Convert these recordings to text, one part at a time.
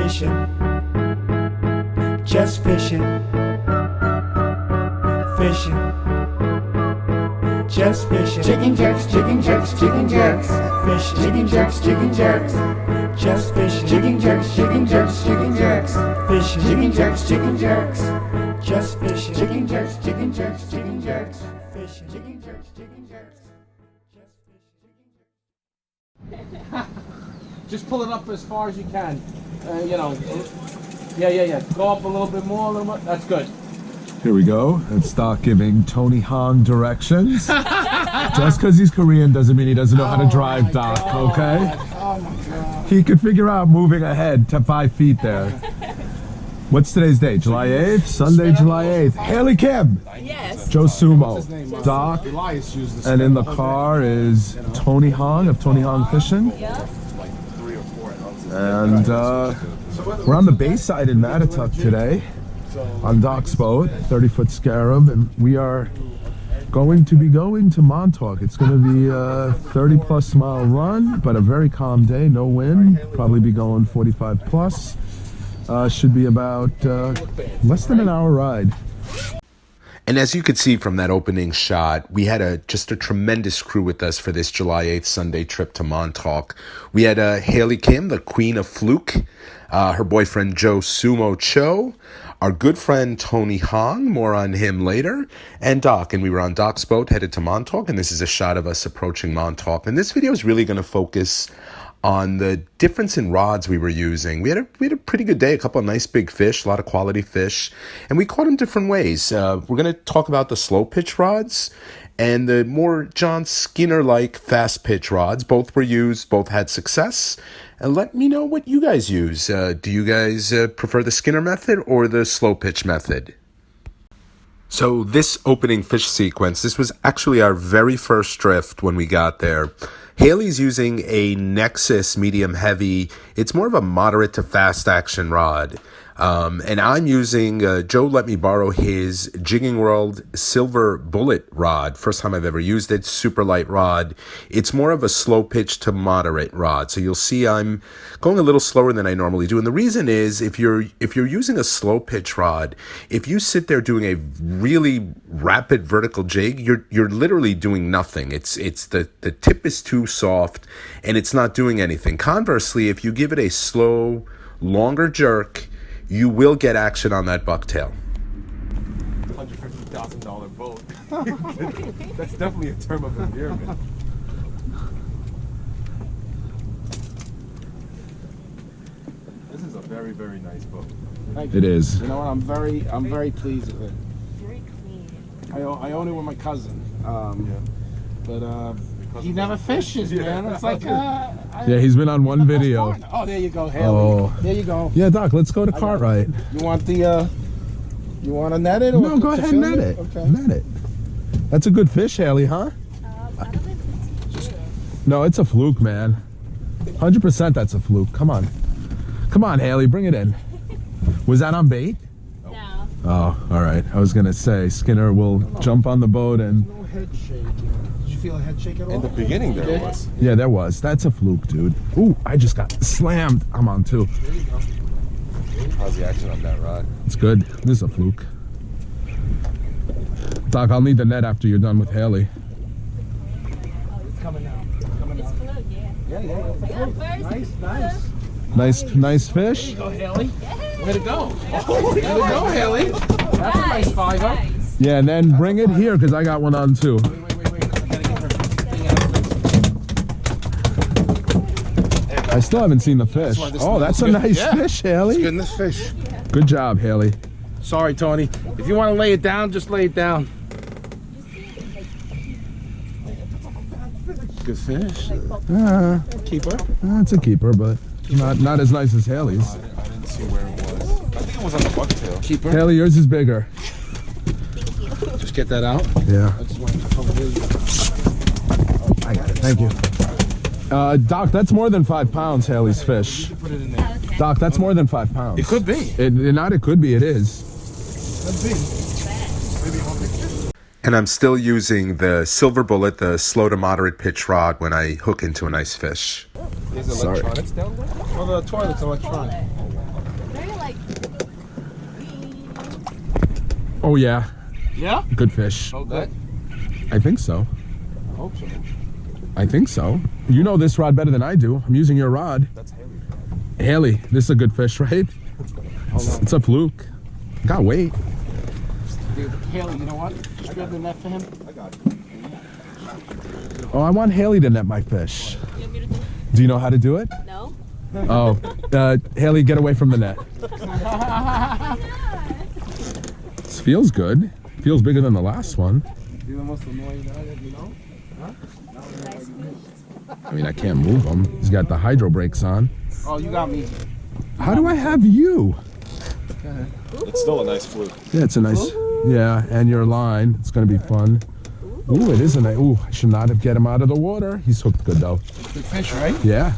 fishing, just fishing, fishing, just fishing. Jigging jerks, jigging jerks, jigging jerks. Fishing, Jigging jerks, jigging jerks. just fishing, Jigging jerks, jigging jerks, jigging jerks. fishing, Jigging jerks, jigging jerks. just fishing, Jigging jerks, jigging jerks, jigging jerks. fishing, Jigging jerks, jigging jerks. Just pull it up as far as you can. Yeah. Go up a little bit more, That's good. Here we go. It's Doc giving Tony Han directions. Just because he's Korean doesn't mean he doesn't know how to drive, Doc, okay? Oh my God. He could figure out moving ahead to 5 feet there. What's today's date? July 8th? Sunday, July 8th. Hailey Kim! Yes. Joe Sumo. What's his name? Doc. Elias used the And in the car is Tony Han of Tony Han Fishing. Yeah. And we're on the Bayside in Montauk today on Doc's boat, 30-foot Scarab, and we are going to be going to Montauk. It's going to be a 30-plus mile run, but a very calm day, no wind. Probably be going 45 plus. Should be about less than an hour ride. And as you could see from that opening shot, we had just a tremendous crew with us for this July 8th Sunday trip to Montauk. We had Hailey Kim, the Queen of Fluke, her boyfriend Joe Sumo Cho, our good friend Tony Hong, more on him later, and Doc. And we were on Doc's boat headed to Montauk, and this is a shot of us approaching Montauk. And this video is really going to focus on the difference in rods we were using. We had a pretty good day, a couple of nice big fish, a lot of quality fish, and we caught them different ways. We're going to talk about the slow pitch rods and the more John Skinner-like fast pitch rods. Both were used, both had success. And let me know what you guys use. Do you guys prefer the Skinner method or the slow pitch method? So this opening fish sequence, this was actually our very first drift when we got there. Hailey's using a Nexus medium heavy. It's more of a moderate to fast action rod. And I'm using, Joe let me borrow his Jigging World Silver Bullet rod. First time I've ever used it, super light rod. It's more of a slow pitch to moderate rod. So you'll see I'm going a little slower than I normally do. And the reason is if you're using a slow pitch rod, if you sit there doing a really rapid vertical jig, you're literally doing nothing. It's the tip is too soft and it's not doing anything. Conversely, if you give it a slow, longer jerk, you will get action on that bucktail. $150,000 boat. That's definitely a term of endearment. This is a very, very nice boat. Thank you. It is. You know what? I'm very pleased with it. Very clean. I own it with my cousin. But he never fishes, man. It's like Yeah, he's been on one video. Oh, there you go, Haley. Oh. There you go. Yeah, Doc, let's go to Cartwright. You want the you want to net it? Or No, go to ahead, film net it. Okay. Net it. That's a good fish, Hailey, huh? I don't think it's No, it's a fluke, man. 100% that's a fluke. Come on. Come on, Hailey, bring it in. Was that on bait? no. Oh, all right. I was going to say, Skinner will jump on the boat and... No head shake. Did you feel a head shake at all? In the beginning there was. Yeah, there was. That's a fluke, dude. Ooh, I just got slammed. I'm on too. There you go. How's the action on that rod? It's good. This is a fluke. Doc, I'll need the net after you're done with Hailey. It's coming now. Coming It's now. good, yeah. Yeah. First, Nice fish. There you go, Haley. Way to go. Way to go, Haley. That's a nice fiver. Nice. Yeah, and then bring it here because I got one on too. Wait. I gotta get her thing out of it. I still haven't seen the fish. Oh, that's a nice fish, Hailey. Goodness fish. Good job, Hailey. Sorry, Tony. If you want to lay it down, just lay it down. Good fish. Keeper. It's a keeper, but not as nice as Hailey's. I didn't see where it was. I think it was on the bucktail. Keeper. Hailey, yours is bigger. Just get that out. Yeah, I just want to come here. I got it. Thank you. Doc, that's more than 5 pounds, Hailey's fish. Put it in there. Okay. Doc, that's more than 5 pounds. It could be. It could be, it is. Could be. And I'm still using the Silver Bullet, the slow to moderate pitch rod when I hook into a nice fish. There's Sorry. electronics down there? Well, the toilet's electronic. Oh yeah, Yeah? good fish. Oh, good. I think so. I hope so. I think so. You know this rod better than I do. I'm using your rod. That's Hailey. Hailey, this is a good fish, right? Hold on. It's a fluke. Got weight. Dude, Hailey, you know what? Just grab the net for him. I got it. Oh, I want Hailey to net my fish. You want me to do it? Do you know how to do it? No? Oh, Hailey, get away from the net. This feels good. Feels bigger than the last one. You're the most annoying guy that you know? I mean, I can't move him. He's got the hydro brakes on. Oh, you got me. How do I have you? It's still a nice fluke. Yeah, it's a nice. Yeah, and your line. It's gonna be fun. Ooh, it is a nice. Ooh, I should not have get him out of the water. He's hooked good though. Good fish, right? Yeah.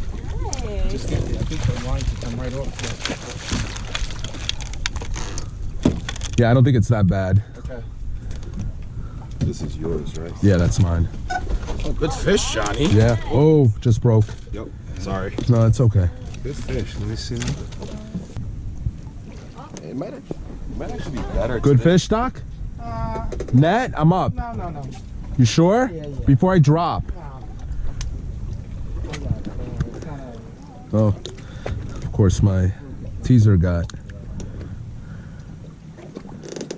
Just get the, I think the line should come right off. Yeah, I don't think it's that bad. Okay. This is yours, right? Yeah, that's mine. Oh, good fish, Johnny. Yeah. Oh, just broke. Yep. Sorry. No, it's okay. Good fish. Let me see that. It might actually be better. Good today. fish, Doc? Net? I'm up. No. You sure? Yeah. Before I drop. Oh, of course my teaser got.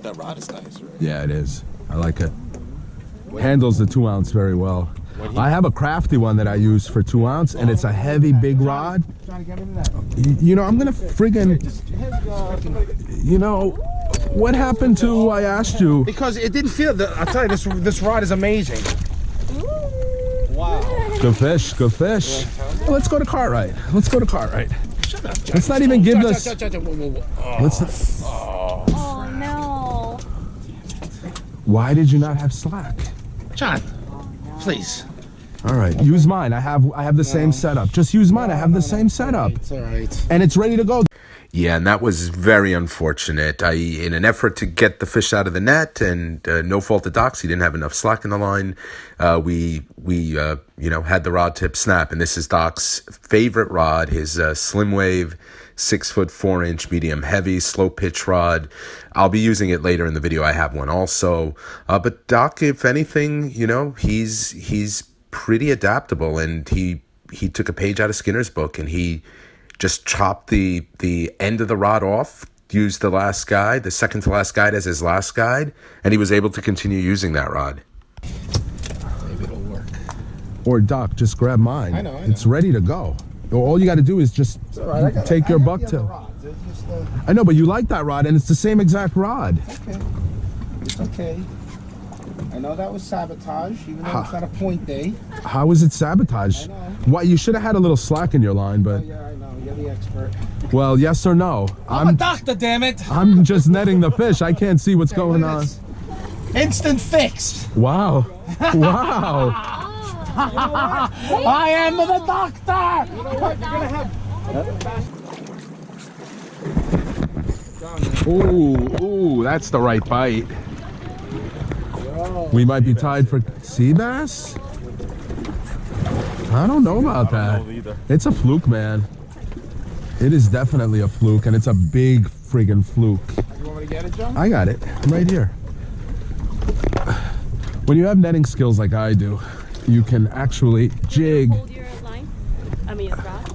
That rod is nice, right? Yeah, it is. I like it. Handles the 2 ounce very well. I have a crafty one that I use for 2 ounce, and it's a heavy big rod. Johnny, get me the net. You know, I'm gonna friggin'. You know, what happened to I asked you? Because it didn't feel. I'll tell you, this rod is amazing. Wow. Good fish, good fish. Well, let's go to Cartwright. Let's go to Cartwright. Shut up, Johnny. Let's not even give this. Whoa. Let's not, Oh no. why did you not have slack? John, please. All right, use mine. I have the same setup. Just use mine. I have the same setup, It's all right. and it's ready to go. Yeah, and that was very unfortunate. In an effort to get the fish out of the net, and no fault of Doc's, he didn't have enough slack in the line. We had the rod tip snap, and this is Doc's favorite rod, his Slimwave 6'4" medium heavy slow pitch rod. I'll be using it later in the video. I have one also. But Doc, if anything, he's pretty adaptable, and he took a page out of Skinner's book, and he just chopped the end of the rod off, used the second to last guide as his last guide, and he was able to continue using that rod. Maybe it'll work. Or Doc, just grab mine. I know. It's ready to go. All you got to do is just take your bucktail. I know, but you like that rod, and it's the same exact rod. Okay. It's okay. I know that was sabotage, even though it's not a point day. How is it sabotage? I know. Why, you should have had a little slack in your line, but Yeah, I know. You're the expert. well, yes or no? I'm a doctor, damn it. I'm just netting the fish. I can't see what's going on. Instant fix. Wow. Wow. I am the doctor. You know what? You're gonna have. Ooh, that's the right bite. We might be tied for sea bass? I don't know about that. It's a fluke, man. It is definitely a fluke, and it's a big friggin' fluke. You want me to get it, John? I got it. I'm right here. When you have netting skills like I do, you can actually jig. Hold your line. I mean your rod.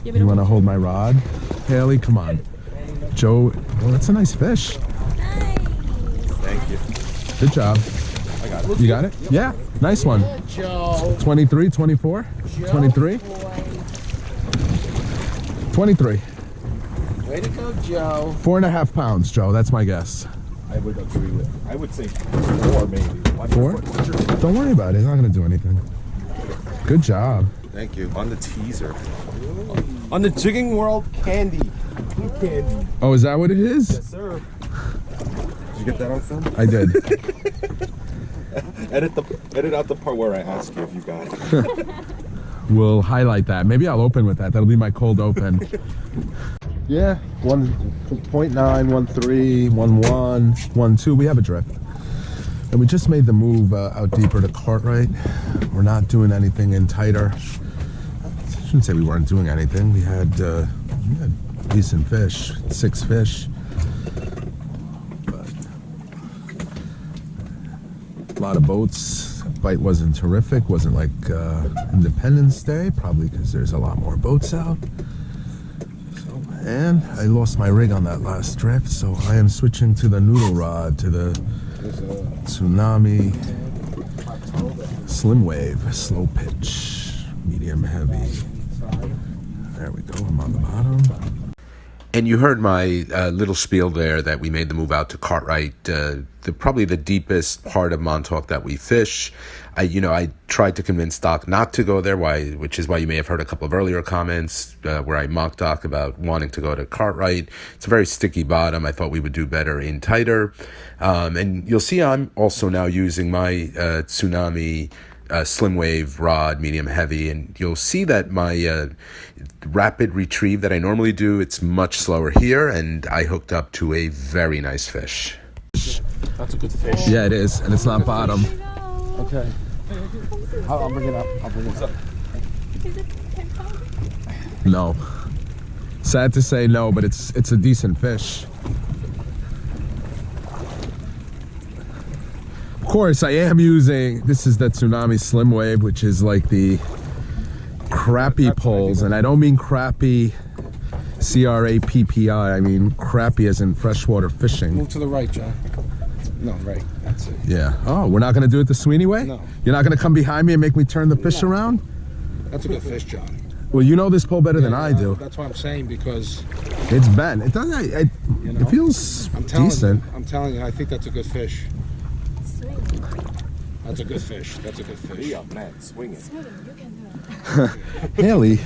You want to hold my rod? Hailey, come on. Joe, well, that's a nice fish. Thank you. Good job. I got it. You got it? Yeah, nice one. Joe. 23, 24, 23, 23. Way to go, Joe. 4.5 pounds, Joe. That's my guess. I would agree with. I would say 4 maybe. 4? Don't worry about it. It's not going to do anything. Good job. Thank you. On the teaser. On the Jigging World candy. Blue candy. Oh, is that what it is? Yes, sir. Did you get that on film? I did. Edit out the part where I ask you if you got it. We'll highlight that. Maybe I'll open with that. That'll be my cold open. Yeah, 1.9, 1.3, 1.1, 1.2. We have a drift. And we just made the move out deeper to Cartwright. We're not doing anything in tighter. I shouldn't say we weren't doing anything. We had decent fish, 6 fish. But lot of boats. Bite wasn't terrific. Wasn't like Independence Day, probably because there's a lot more boats out. And I lost my rig on that last drift, so I am switching to the noodle rod, to the Tsunami Slimwave, slow pitch, medium heavy. There we go, I'm on the bottom. And you heard my little spiel there that we made the move out to Cartwright, probably the deepest part of Montauk that we fish. I tried to convince Doc not to go there, which is why you may have heard a couple of earlier comments where I mocked Doc about wanting to go to Cartwright. It's a very sticky bottom. I thought we would do better in tighter. And you'll see I'm also now using my Tsunami Slimwave rod, medium heavy, and you'll see that my rapid retrieve that I normally do, it's much slower here, and I hooked up to a very nice fish. That's a good fish. Yeah, it is, and it's not bottom. Okay. I'll bring it up. I'll bring it up. Is it 10 pounds? No. Sad to say no, but it's a decent fish. Of course, I am using, this is the Tsunami Slimwave, which is like the crappie poles, and I don't mean crappy C-R-A-P-P-I, I mean crappy as in freshwater fishing. Move to the right, John. No, right. That's it. Yeah. Oh, we're not going to do it the Sweeney way? No. You're not going to come behind me and make me turn the fish around? That's a good fish, John. Well, you know this pole better than I do. That's what I'm saying, because It's bent. It doesn't. It feels decent. I'm telling you, I think that's a good fish. Swing. That's a good fish. That's a good fish. Yeah, man, swing it. Swing. You can do it. Haley.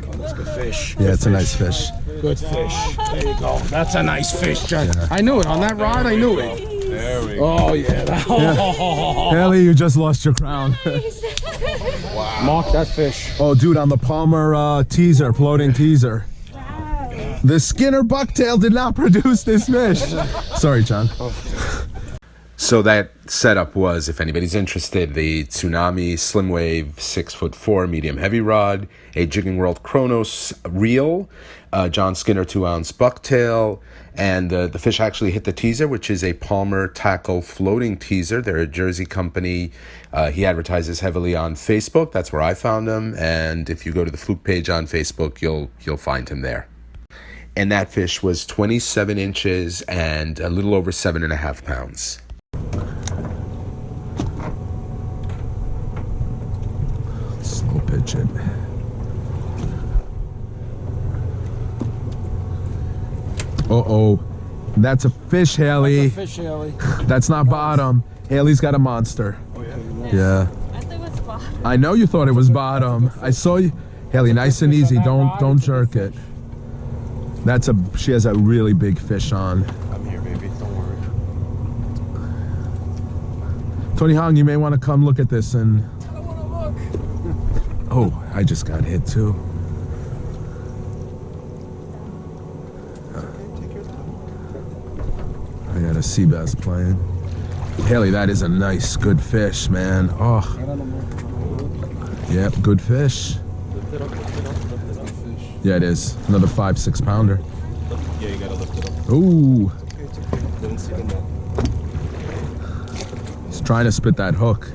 Oh, that's a good fish. Yeah, it's a nice fish. Good fish. There you go. That's a nice fish, John. I knew it. On that rod, I knew it. There we go. Oh, yeah. Haley, you just lost your crown. Mark that fish. Oh, dude, on the Palmer teaser, floating teaser. The Skinner bucktail did not produce this fish. Sorry, John. So that setup was, if anybody's interested, the Tsunami Slimwave 6'4" medium heavy rod, a Jigging World Chronos reel, John Skinner 2-ounce bucktail, and the fish actually hit the teaser, which is a Palmer tackle floating teaser. They're a Jersey company. He advertises heavily on Facebook. That's where I found him. And if you go to the Fluke page on Facebook, you'll find him there. And that fish was 27 inches and a little over 7.5 pounds. Slow pitch it. Uh-oh. That's a fish, Haley. Fish, Haley. That's not bottom. Haley's got a monster. Oh, yeah. Yeah. I thought it was bottom. I know you thought it was bottom. I saw you. Haley, nice and easy. Don't jerk it. She has a really big fish on. I'm here, baby. Don't worry. Tony Hong, you may want to come look at this and. I don't want to look. Oh, I just got hit too. I got a sea bass playing. Haley, that is a nice, good fish, man. Oh, yep, good fish. Lift it up, lift it up, lift it up. Yeah, it is. Another 5-6 pounder. Yeah, you gotta lift it up. Ooh, It's okay. Didn't see the net. he's trying to spit that hook.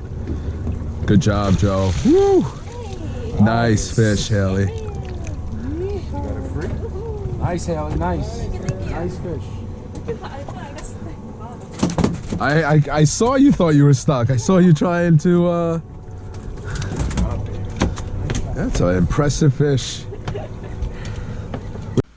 Good job, Joe. Woo! Nice fish, Haley. You got it free? Nice, Haley. Nice. Nice fish. I saw you thought you were stuck. I saw you trying to, That's an impressive fish.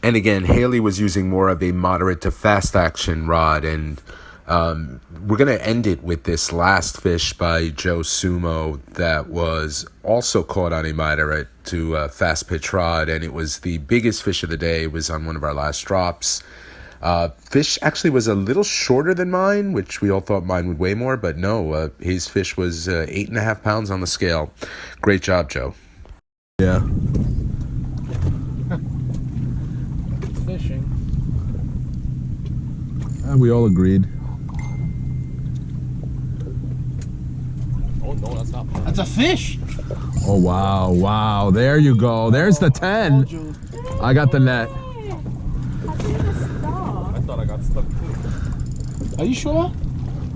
And again, Haley was using more of a moderate to fast action rod, and we're going to end it with this last fish by Joe Sumo that was also caught on a moderate to fast pitch rod, and it was the biggest fish of the day. It was on one of our last drops. Fish actually was a little shorter than mine, which we all thought mine would weigh more, but no, his fish was 8.5 pounds on the scale. Great job, Joe. Yeah. It's fishing. We all agreed. Oh, no, that's not. That's a fish. Oh, wow, wow. There you go. There's the 10. I got the net. I thought I got stuck too. Are you sure?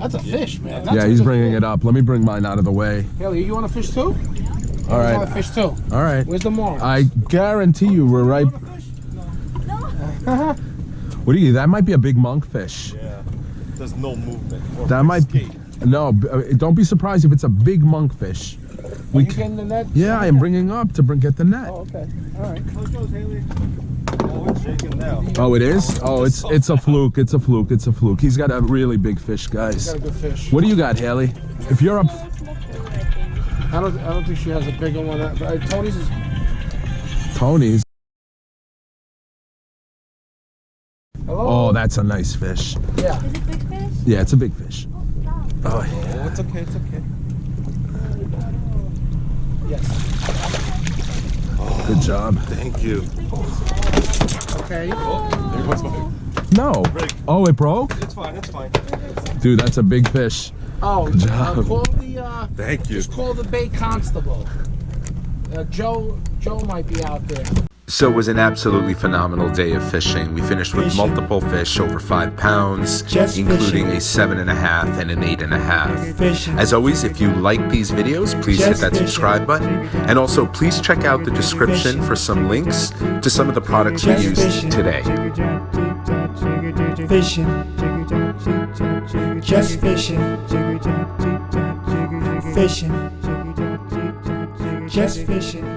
That's a fish, man. Yeah, he's bringing it up. Let me bring mine out of the way. Haley, you want to fish too? All I right. want to fish too. All right. Where's the mark? I guarantee you we're right. What do you? That might be a big monkfish. Yeah. There's no movement. Or That might skate. No, don't be surprised if it's a big monkfish. Are you getting the net? Yeah, I am bringing up to get the net. Oh, okay. All right. How it goes, Haley? Oh, it's shaking now. Oh, it is? Oh, it's a fluke. It's a fluke. It's a fluke. He's got a really big fish, guys. Got a good fish. What do you got, Haley? If you're up, I don't think she has a bigger one. Tony's is. Tony's. Hello. Oh, that's a nice fish. Yeah. Is it big fish? Yeah, it's a big fish. Oh, Oh, it's okay. It's okay. Yes. good job. Thank you. Okay. There goes my. No. Oh, it broke? It's fine. It's fine. Dude, that's a big fish. Oh, job. call the. Thank you. Just call the Bay Constable. Joe might be out there. So it was an absolutely phenomenal day of fishing. We finished with multiple fish over 5 pounds, Just including fishing. a 7.5 and an 8.5. Fishing. As always, if you like these videos, please hit Just that fishing. subscribe button. And also, please check out the description for some links to some of the products we Just used fishing. today. Fishing. Just fishing. Fishing. Just fishing.